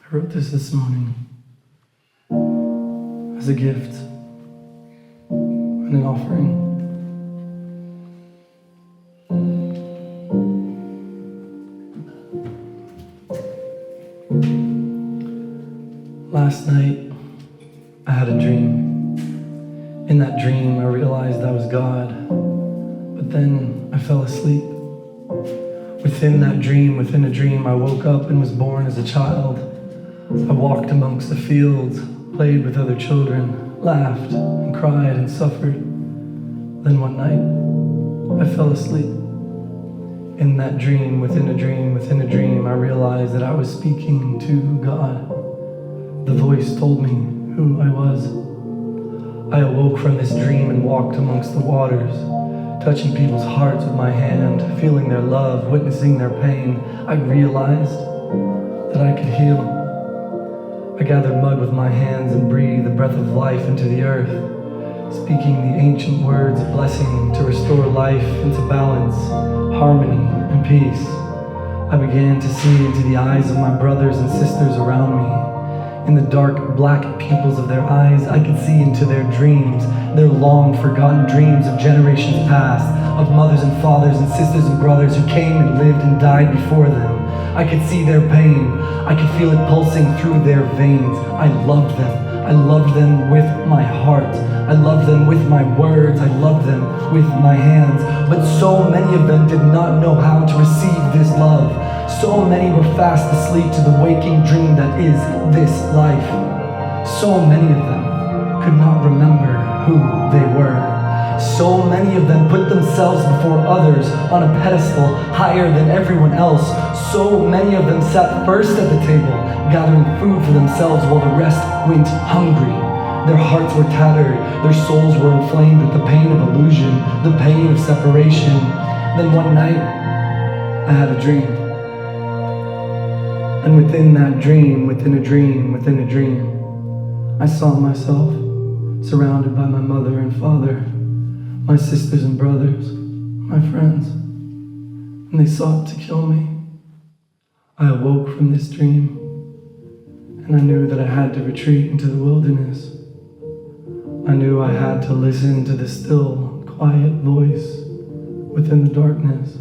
I wrote this morning as a gift and an offering. Last night, I had a dream. In that dream, I realized I was God, but then I fell asleep. Within that dream, within a dream, I woke up and was born as a child. I walked amongst the fields, played with other children, laughed and cried and suffered. Then one night, I fell asleep. In that dream, within a dream, within a dream, I realized that I was speaking to God. The voice told me who I was. I awoke from this dream and walked amongst the waters, touching people's hearts with my hand, feeling their love, witnessing their pain. I realized that I could heal. I gathered mud with my hands and breathed the breath of life into the earth, speaking the ancient words of blessing to restore life into balance, harmony, and peace. I began to see into the eyes of my brothers and sisters around me. In the dark, black pupils of their eyes, I could see into their dreams, their long-forgotten dreams of generations past, of mothers and fathers and sisters and brothers who came and lived and died before them. I could see their pain. I could feel it pulsing through their veins. I loved them. I loved them with my heart. I loved them with my words. I loved them with my hands. But so many of them did not know how to receive this love. So many were fast asleep to the waking dream that is this life. So many of them could not remember who they were. So many of them put themselves before others on a pedestal higher than everyone else. So many of them sat first at the table, gathering food for themselves while the rest went hungry. Their hearts were tattered, their souls were inflamed with the pain of illusion, the pain of separation. Then one night, I had a dream. And within that dream, within a dream, within a dream, I saw myself surrounded by my mother and father, my sisters and brothers, my friends, and they sought to kill me. I awoke from this dream, and I knew that I had to retreat into the wilderness. I knew I had to listen to the still, quiet voice within the darkness.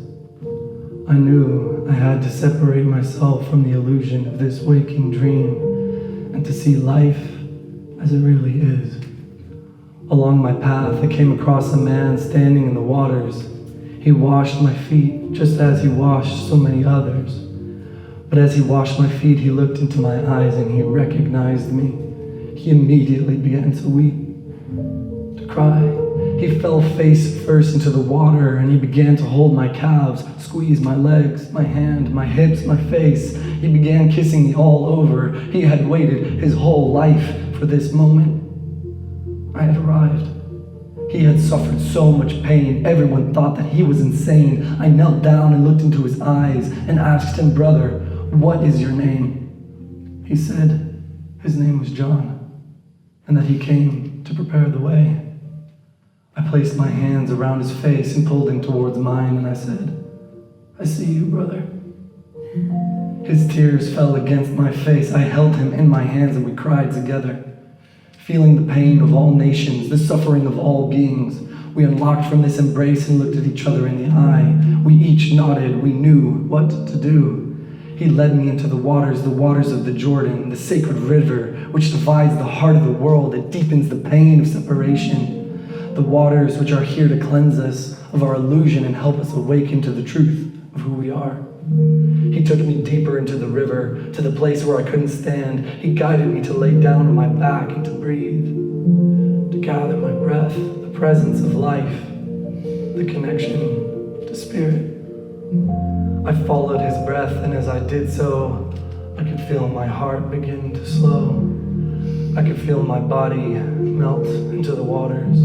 I knew I had to separate myself from the illusion of this waking dream and to see life as it really is. Along my path, I came across a man standing in the waters. He washed my feet just as he washed so many others. But as he washed my feet, he looked into my eyes and he recognized me. He immediately began to weep, to cry. He fell face first into the water and he began to hold my calves, squeeze my legs, my hand, my hips, my face. He began kissing me all over. He had waited his whole life for this moment. I had arrived. He had suffered so much pain. Everyone thought that he was insane. I knelt down and looked into his eyes and asked him, "Brother, what is your name?" He said his name was John and that he came to prepare the way. I placed my hands around his face and pulled him towards mine and I said, "I see you, brother." His tears fell against my face. I held him in my hands and we cried together. Feeling the pain of all nations, the suffering of all beings, we unlocked from this embrace and looked at each other in the eye. We each nodded. We knew what to do. He led me into the waters of the Jordan, the sacred river, which divides the heart of the world. It deepens the pain of separation. The waters which are here to cleanse us of our illusion and help us awaken to the truth of who we are. He took me deeper into the river, to the place where I couldn't stand. He guided me to lay down on my back and to breathe, to gather my breath, the presence of life, the connection to spirit. I followed his breath, and as I did so, I could feel my heart begin to slow. I could feel my body melt into the waters.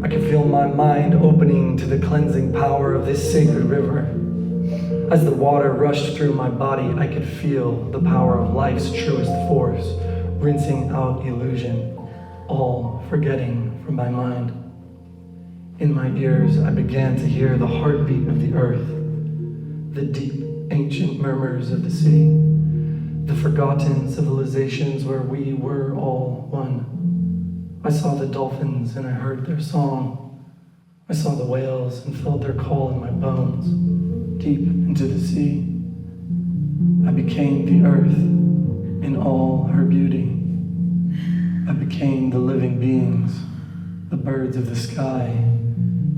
I could feel my mind opening to the cleansing power of this sacred river. As the water rushed through my body, I could feel the power of life's truest force, rinsing out illusion, all forgetting from my mind. In my ears, I began to hear the heartbeat of the earth, the deep, ancient murmurs of the sea, the forgotten civilizations where we were all one. I saw the dolphins and I heard their song. I saw the whales and felt their call in my bones, deep into the sea. I became the earth in all her beauty. I became the living beings, the birds of the sky,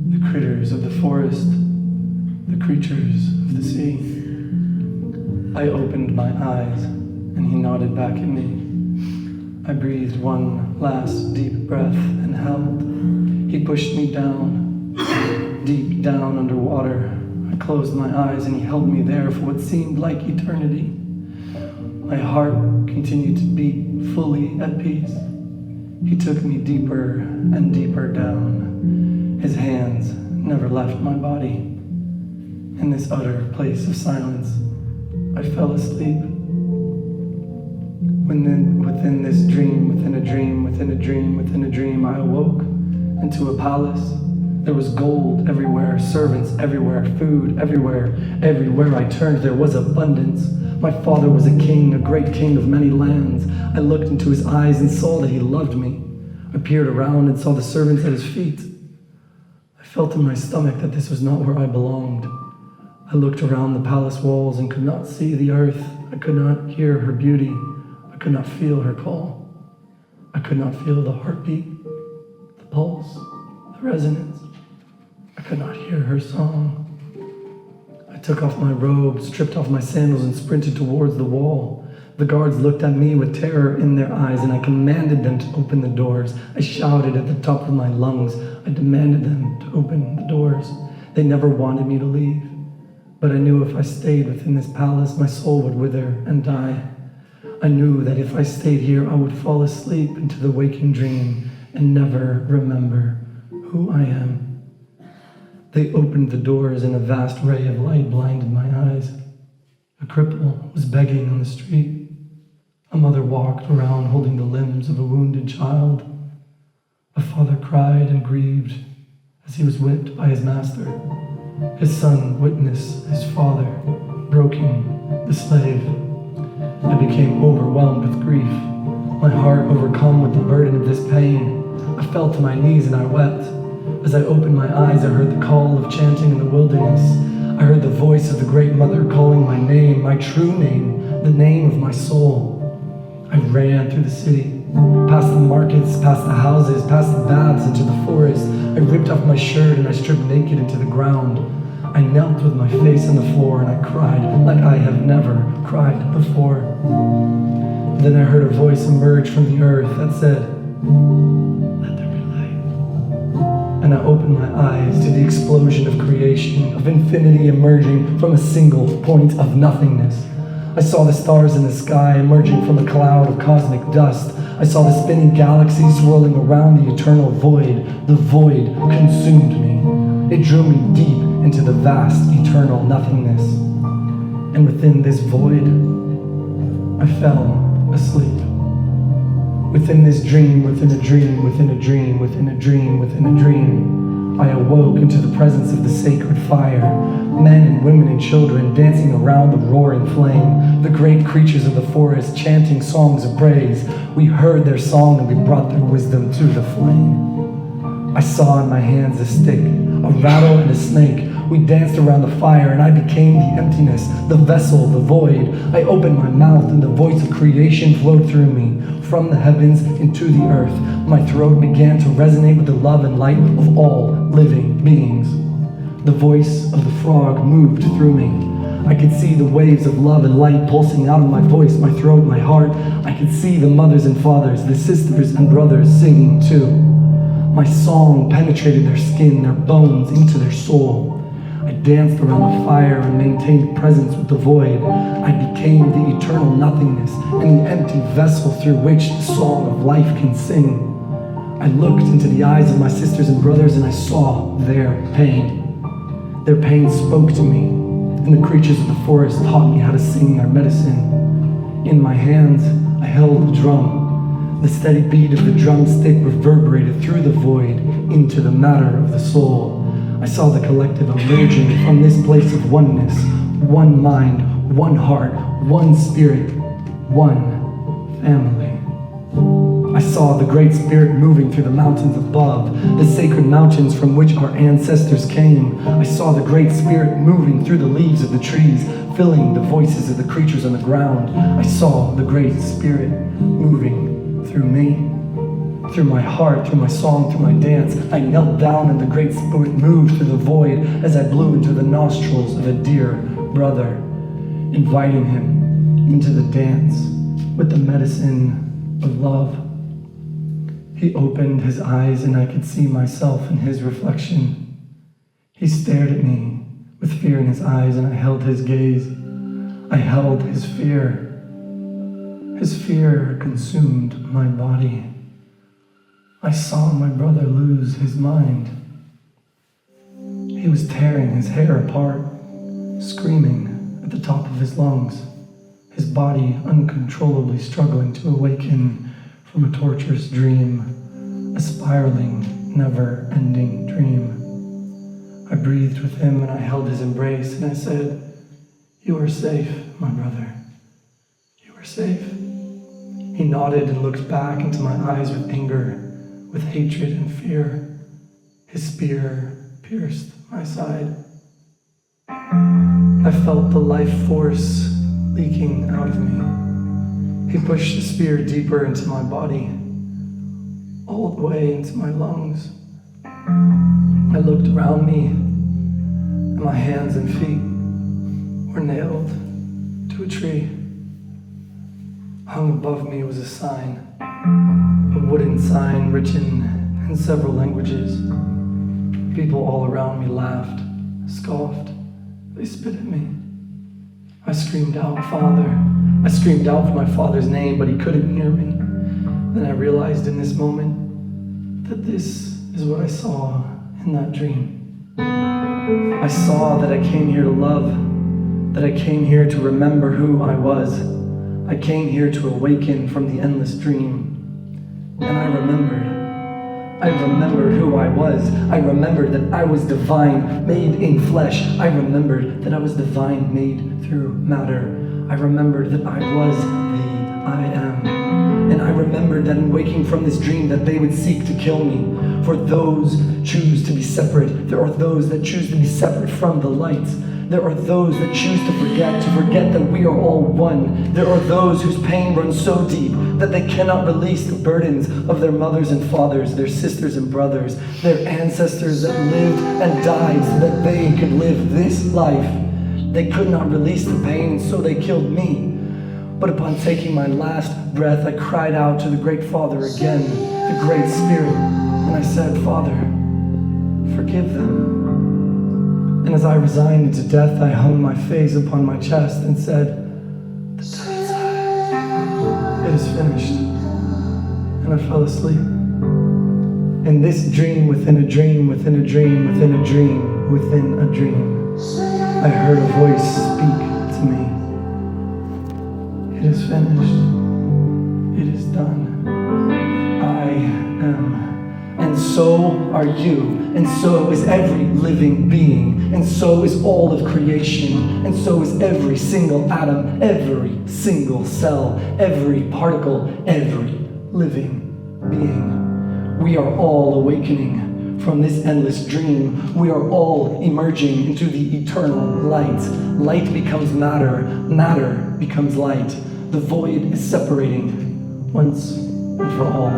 the critters of the forest, the creatures of the sea. I opened my eyes, and he nodded back at me. I breathed one last deep breath and held. He pushed me down, deep down underwater. I closed my eyes, and he held me there for what seemed like eternity. My heart continued to beat fully at peace. He took me deeper and deeper down. His hands never left my body. In this utter place of silence, I fell asleep. Within this dream, within a dream, within a dream, within a dream, I awoke into a palace. There was gold everywhere, servants everywhere, food everywhere. Everywhere I turned, there was abundance. My father was a king, a great king of many lands. I looked into his eyes and saw that he loved me. I peered around and saw the servants at his feet. I felt in my stomach that this was not where I belonged. I looked around the palace walls and could not see the earth. I could not hear her beauty. I could not feel her call. I could not feel the heartbeat, the pulse, the resonance. I could not hear her song. I took off my robe, stripped off my sandals, and sprinted towards the wall. The guards looked at me with terror in their eyes, and I commanded them to open the doors. I shouted at the top of my lungs. I demanded them to open the doors. They never wanted me to leave. But I knew if I stayed within this palace, my soul would wither and die. I knew that if I stayed here, I would fall asleep into the waking dream and never remember who I am. They opened the doors and a vast ray of light blinded my eyes. A cripple was begging on the street. A mother walked around holding the limbs of a wounded child. A father cried and grieved as he was whipped by his master. His son witnessed his father broking the slave. I became overwhelmed with grief, my heart overcome with the burden of this pain. I fell to my knees and I wept. As I opened my eyes, I heard the call of chanting in the wilderness. I heard the voice of the great mother calling my name, my true name, the name of my soul. I ran through the city, past the markets, past the houses, past the baths, into the forest. I ripped off my shirt and I stripped naked into the ground. I knelt with my face on the floor and I cried like I have never cried before. Then I heard a voice emerge from the earth that said, "Let there be light." And I opened my eyes to the explosion of creation, of infinity emerging from a single point of nothingness. I saw the stars in the sky emerging from a cloud of cosmic dust. I saw the spinning galaxies swirling around the eternal void. The void consumed me. It drew me deep into the vast, eternal nothingness. And within this void, I fell asleep. Within this dream, within a dream, within a dream, within a dream, within a dream, I awoke into the presence of the sacred fire. Men and women and children dancing around the roaring flame. The great creatures of the forest chanting songs of praise. We heard their song and we brought their wisdom to the flame. I saw in my hands a stick, a rattle and a snake. We danced around the fire and I became the emptiness, the vessel, the void. I opened my mouth and the voice of creation flowed through me. From the heavens into the earth, my throat began to resonate with the love and light of all living beings. The voice of the frog moved through me. I could see the waves of love and light pulsing out of my voice, my throat, my heart. I could see the mothers and fathers, the sisters and brothers singing too. My song penetrated their skin, their bones, into their soul. I danced around the fire and maintained presence with the void. I became the eternal nothingness and the empty vessel through which the song of life can sing. I looked into the eyes of my sisters and brothers and I saw their pain. Their pain spoke to me, and the creatures of the forest taught me how to sing their medicine. In my hands, I held the drum. The steady beat of the drumstick reverberated through the void into the matter of the soul. I saw the collective emerging from this place of oneness, one mind, one heart, one spirit. one family. I saw the Great Spirit moving through the mountains above, the sacred mountains from which our ancestors came. I saw the Great Spirit moving through the leaves of the trees, filling the voices of the creatures on the ground. I saw the Great Spirit moving through me, through my heart, through my song, through my dance. I knelt down and the Great Spirit moved through the void as I blew into the nostrils of a dear brother, inviting him into the dance with the medicine of love. He opened his eyes and I could see myself in his reflection. He stared at me with fear in his eyes and I held his gaze. I held his fear. His fear consumed my body. I saw my brother lose his mind. He was tearing his hair apart, screaming at the top of his lungs, his body uncontrollably struggling to awaken from a torturous dream, a spiraling, never-ending dream. I breathed with him and I held his embrace and I said, "You are safe, my brother. You are safe." He nodded and looked back into my eyes with anger, with hatred and fear. His spear pierced my side. I felt the life force leaking out of me. He pushed the spear deeper into my body, all the way into my lungs. I looked around me, and my hands and feet were nailed to a tree. Hung above me was a sign, a wooden sign written in several languages. People all around me laughed, scoffed, they spit at me. I screamed out, "Father." I screamed out for my father's name, but he couldn't hear me. Then I realized in this moment that this is what I saw in that dream. I saw that I came here to love, that I came here to remember who I was. I came here to awaken from the endless dream. And I remembered who I was. I remembered that I was divine, made in flesh. I remembered that I was divine, made through matter. I remembered that I was the I am. And I remembered that in waking from this dream that they would seek to kill me. For those choose to be separate. There are those that choose to be separate from the light. There are those that choose to forget that we are all one. There are those whose pain runs so deep that they cannot release the burdens of their mothers and fathers, their sisters and brothers, their ancestors that lived and died so that they could live this life. They could not release the pain, so they killed me. But upon taking my last breath, I cried out to the Great Father again, the Great Spirit, and I said, "Father, forgive them." And as I resigned into death, I hung my face upon my chest and said, "The death side, it is finished." And I fell asleep. In this dream within a dream, within a dream, within a dream, within a dream, I heard a voice speak to me. "It is finished. It is done. I am. And so are you, and so is every living being, and so is all of creation, and so is every single atom, every single cell, every particle, every living being. We are all awakening from this endless dream. We are all emerging into the eternal light. Light becomes matter, matter becomes light. The void is separating once and for all.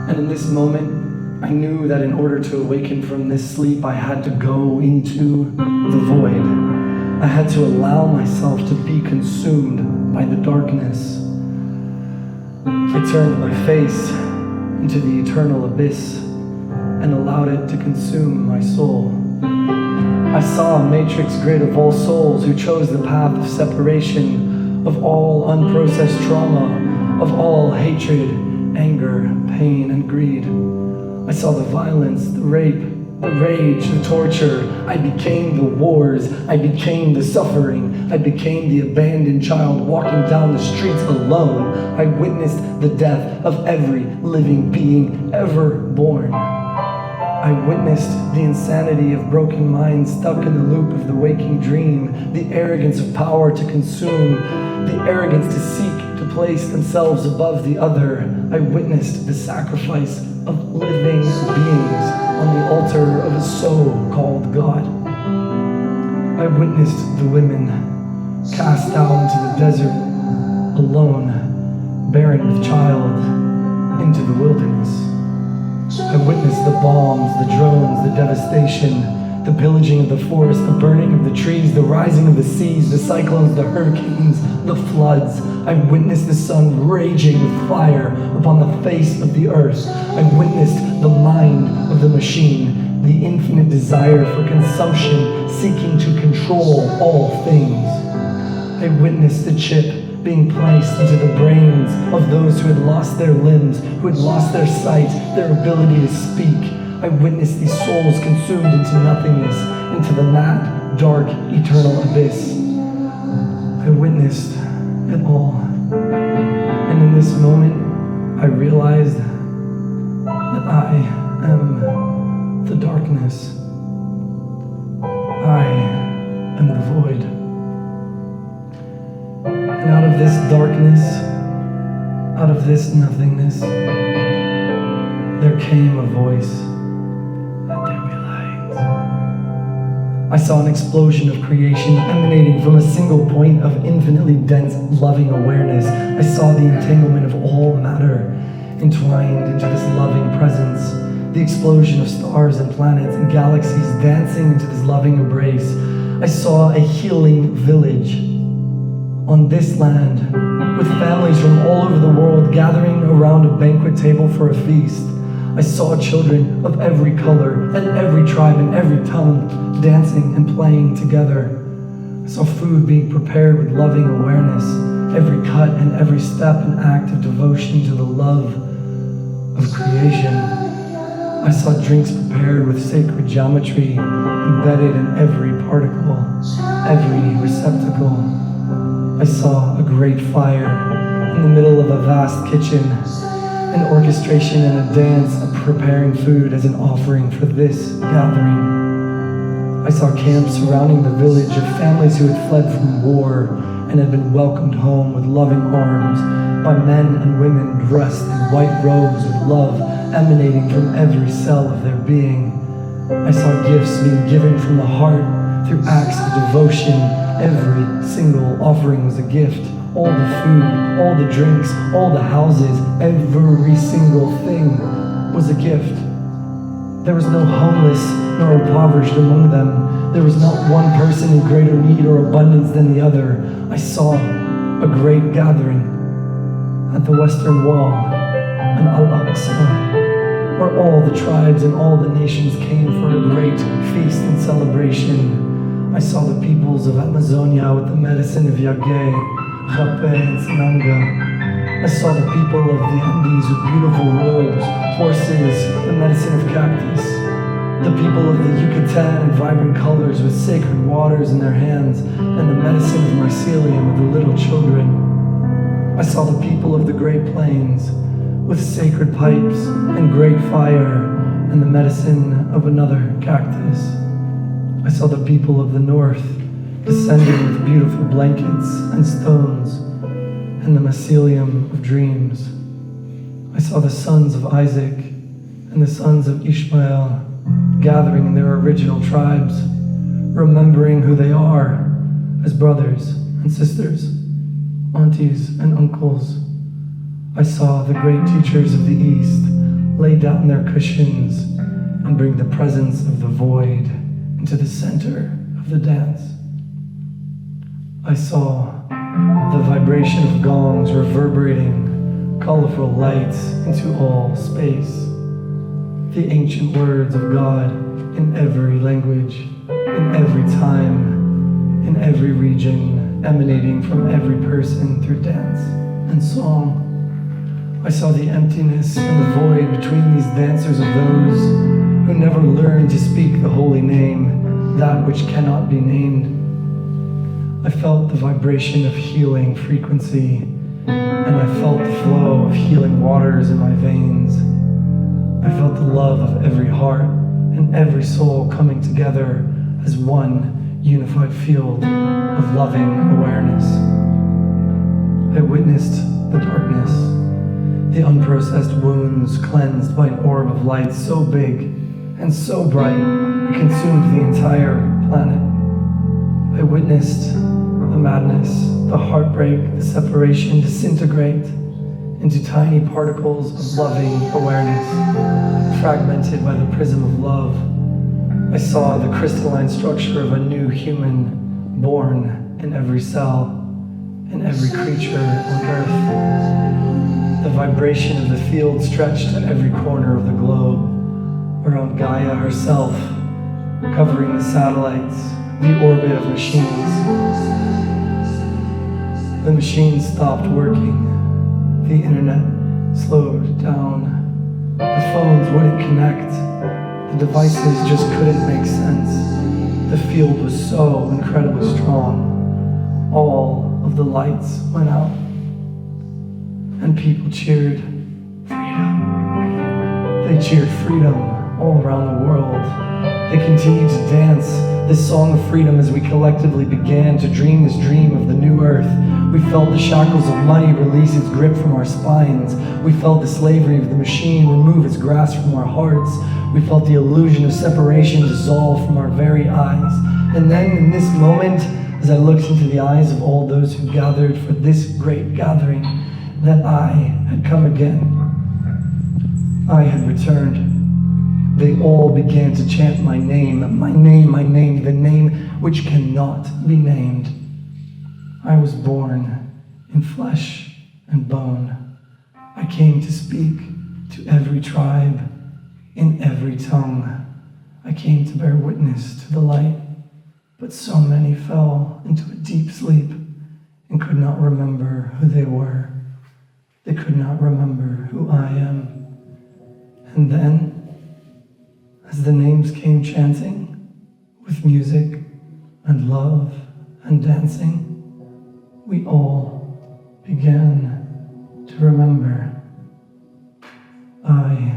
And in this moment, I knew that in order to awaken from this sleep, I had to go into the void. I had to allow myself to be consumed by the darkness. I turned my face into the eternal abyss and allowed it to consume my soul. I saw a matrix grid of all souls who chose the path of separation, of all unprocessed trauma, of all hatred, anger, pain, and greed. I saw the violence, the rape, the rage, the torture. I became the wars. I became the suffering. I became the abandoned child walking down the streets alone. I witnessed the death of every living being ever born. I witnessed the insanity of broken minds stuck in the loop of the waking dream, the arrogance of power to consume, the arrogance to seek to place themselves above the other. I witnessed the sacrifice of living beings on the altar of a so-called God. I witnessed the women cast down to the desert, alone, barren with child, into the wilderness. I witnessed the bombs, the drones, the devastation, the pillaging of the forest, the burning of the trees, the rising of the seas, the cyclones, the hurricanes, the floods. I witnessed the sun raging with fire upon the face of the earth. I witnessed the mind of the machine, the infinite desire for consumption, seeking to control all things. I witnessed the chip being placed into the brains of those who had lost their limbs, who had lost their sight, their ability to speak. I witnessed these souls consumed into nothingness, into the mad, dark, eternal abyss. I witnessed it all. And in this moment, I realized that I am the darkness. I am the void. And out of this darkness, out of this nothingness, there came a voice. Let there be light. I saw an explosion of creation emanating from a single point of infinitely dense, loving awareness. I saw the entanglement of all matter entwined into this loving presence. The explosion of stars and planets and galaxies dancing into this loving embrace. I saw a healing village on this land, with families from all over the world gathering around a banquet table for a feast. I saw children of every color and every tribe and every tongue dancing and playing together. I saw food being prepared with loving awareness, every cut and every step an act of devotion to the love of creation. I saw drinks prepared with sacred geometry embedded in every particle, every receptacle. I saw a great fire in the middle of a vast kitchen, an orchestration and a dance of preparing food as an offering for this gathering. I saw camps surrounding the village of families who had fled from war and had been welcomed home with loving arms by men and women dressed in white robes with love emanating from every cell of their being. I saw gifts being given from the heart through acts of devotion. Every single offering was a gift. All the food, all the drinks, all the houses, every single thing was a gift. There was no homeless nor impoverished among them. There was not one person in greater need or abundance than the other. I saw a great gathering at the Western Wall, an Al-Aqsa, where all the tribes and all the nations came for a great feast and celebration. I saw the peoples of Amazonia with the medicine of Yagé, Rapé, and Sinanga. I saw the people of the Andes with beautiful robes, horses, the medicine of cactus. The people of the Yucatan in vibrant colors with sacred waters in their hands, and the medicine of mycelium with the little children. I saw the people of the Great Plains with sacred pipes and great fire, and the medicine of another cactus. I saw the people of the north descending with beautiful blankets and stones and the mycelium of dreams. I saw the sons of Isaac and the sons of Ishmael gathering in their original tribes, remembering who they are as brothers and sisters, aunties and uncles. I saw the great teachers of the East lay down their cushions and bring the presence of the void into the center of the dance. I saw the vibration of gongs reverberating colorful lights into all space. The ancient words of God in every language, in every time, in every region, emanating from every person through dance and song. I saw the emptiness and the void between these dancers of those who never learned to speak the holy name, that which cannot be named. I felt the vibration of healing frequency, and I felt the flow of healing waters in my veins. I felt the love of every heart and every soul coming together as one unified field of loving awareness. The unprocessed wounds cleansed by an orb of light so big and so bright it consumed the entire planet. I witnessed the madness, the heartbreak, the separation disintegrate into tiny particles of loving awareness, fragmented by the prism of love. I saw the crystalline structure of a new human born in every cell, in every creature on earth. The vibration of the field stretched to every corner of the globe, around Gaia herself, covering the satellites, the orbit of machines. The machines stopped working. The internet slowed down. The phones wouldn't connect. The devices just couldn't make sense. The field was so incredibly strong. All of the lights went out. And people cheered freedom. They cheered freedom all around the world. They continued to dance this song of freedom as we collectively began to dream this dream of the new earth. We felt the shackles of money release its grip from our spines. We felt the slavery of the machine remove its grasp from our hearts. We felt the illusion of separation dissolve from our very eyes. And then in this moment, as I looked into the eyes of all those who gathered for this great gathering, that I had come again. I had returned. They all began to chant my name, my name, my name, the name which cannot be named. I was born in flesh and bone. I came to speak to every tribe, in every tongue. I came to bear witness to the light, but so many fell into a deep sleep and could not remember who they were. They could not remember who I am. And then, as the names came chanting, with music and love and dancing, we all began to remember. I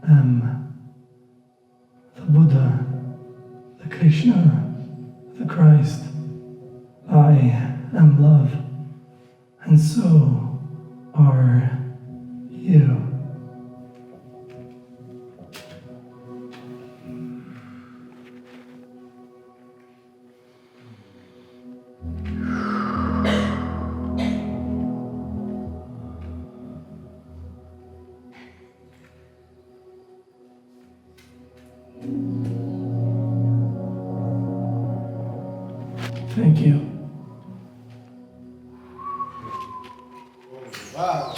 am the Buddha, the Krishna, the Christ. I am love, and so are you. Thank you. Wow.